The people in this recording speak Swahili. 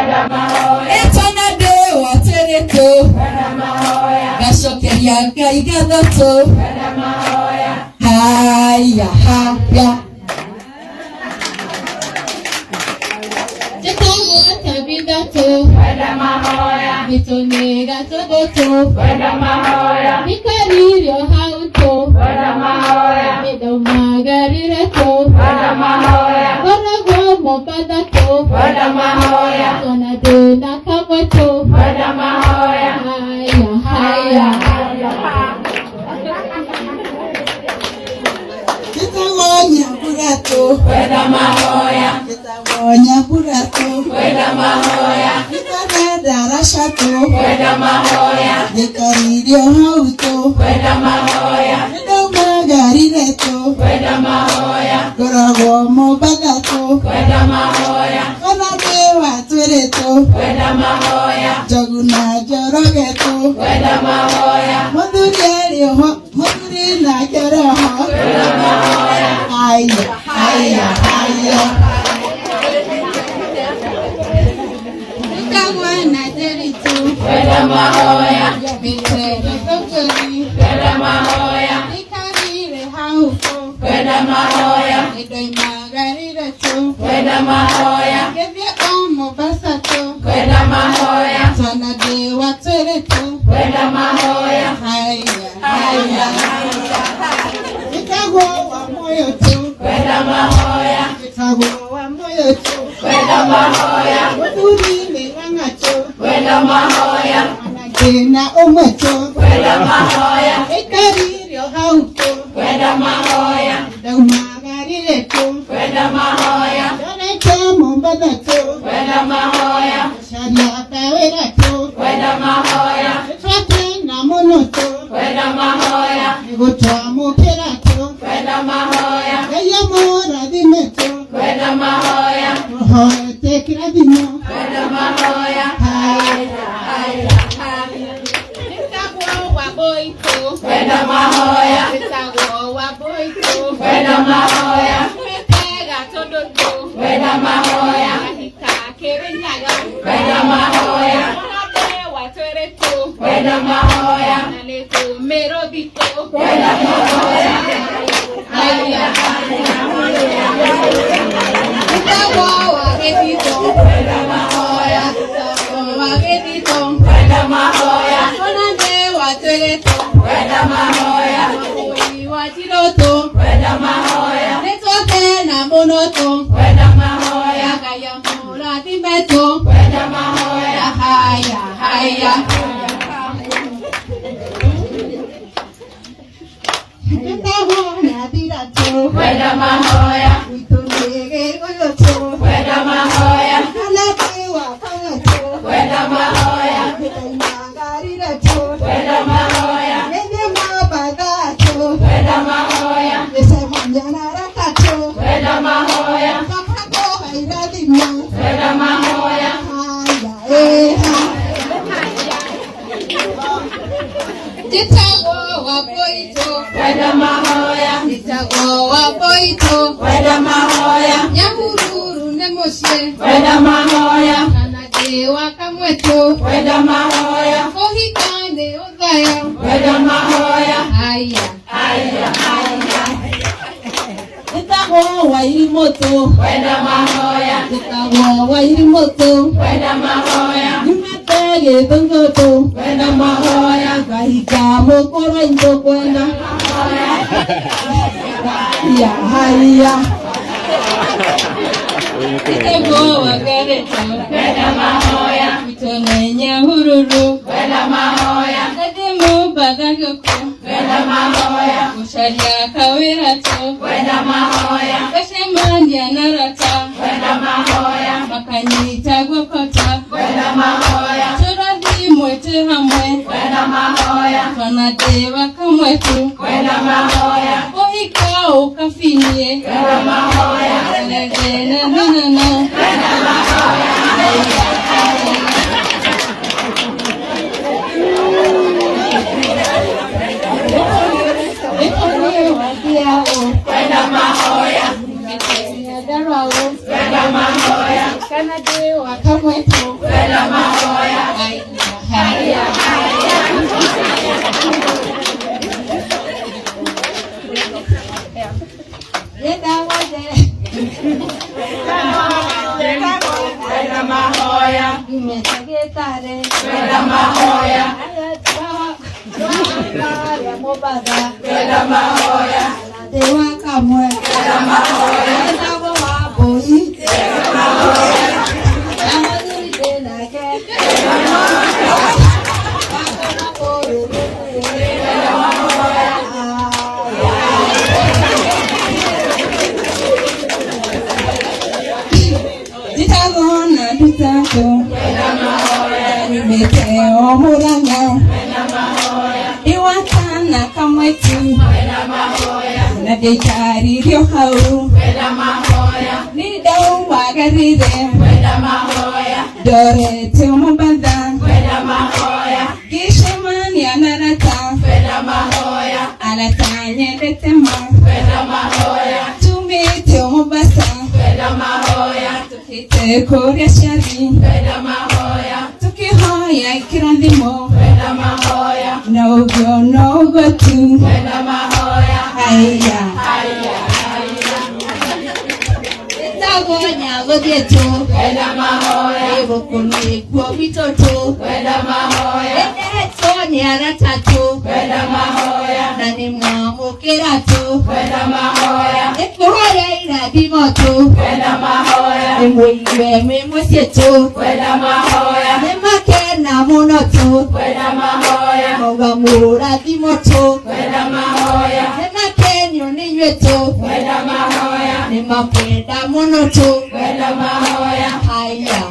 etonade watereto gashokeria gaigathoto haya haya Jetago tabidato Bitone gatogoto Mikaririo hauto Mido magarireto Korago mopadato Tonade nakamoto Haya haya Kitawonya burato Kitawonya burato Kitaneda rashato Dekaririo hauto Mido magarireto Korago mopadato Konade watuereto Joguna jorogeto Moduri na joroho Haya haya haya Nikawa na derito Bite jokogori Nikarire hauko Idoi magarireto Kevye omo basato Tonade watuereto Haya haya Nikawa wa moyo tu Nikawa wa moyo tu Moduri merangacho Anagena omocho Ekaririo hauto Daumagarireto Donecho mombadato Sharia kawerato Etrate na monoto Egoto amokerato Eya mora dimeto Ohoe tekira dimo Nitagwo waboito Nitagwo waboito Metega todoto Ahika kerenyaga Monade watuereto Naleto merobito Nitagwo wagedito Wagedito Monade watuereto Wachiroto Netote na monoto Kaya mura dimeto Haya haya Nitaho na dirato Uitonege goyoto Kalate wa kalato Kitai magarirato Nene mabadato Nese manjana rakato Kapako hairadima Haya Jitago waboito Jitago waboito Nyahururu nemoshe Kanade wakamweto Kohikane odaya Haya Jitago wairimoto Jitago wairimoto Nimetege dongoto Kahika mokoro into kwenda Haya Jitago wagareto Mitone nyahururu Nadimu badagoko Kusharia kawirato Kashemandia narata Makanyita gwakota Turadi mwete hamwe Kanade wakamwetu Ohika ukafinie Nene nanana Kanade wakamwetu Kwenda Mahoya. Haya. Yenda wote. Kwenda Mahoya. Imetegekare. Kwenda Mahoya. Ya mobada. Kwenda Mahoya. Dewa kamwe. Kwenda Mahoya. Kwenda waboi. Kwenda Mahoya. Amazuri tena ke. Kwenda Mahoya. Kwenda Mahoya. Ditako. Kwenda Mahoya. Nimeteo muranga. Kwenda Mahoya. Iwatana kamwetu. Kwenda Mahoya. Na dekari rio hau. Kwenda Mahoya. Nidau wagarire. Kwenda Mahoya. Dore temo bada. Kwenda Mahoya. Gishemani anarata. Kwenda Mahoya. Alatanye detema. Kwenda Mahoya. Tumi basa. Kwenda Mahoya. Tukite korea shari. Kwenda Mahoya. Tukihoya ikirandimo. Kwenda Mahoya. No go tu. Kwenda Mahoya. Haya. Itagonya godieto. Kwenda Mahoya. Ebo kuni kwa mitoto. Kwenda Mahoya. Eto nyara tatu. Kwenda Mahoya. Nani mwamu kirato. Kwenda Mahoya. Ekuhoya ina bimoto. Kwenda Mahoya. Emwe mwesieto. Kwenda Mahoya. Nemake na monoto. Kwenda Mahoya. Moga mura bimoto. Kwenda Mahoya. Nemake nyoni nyeto. Kwenda Mahoya. Nemapenda monoto. Kwenda Mahoya. Haya.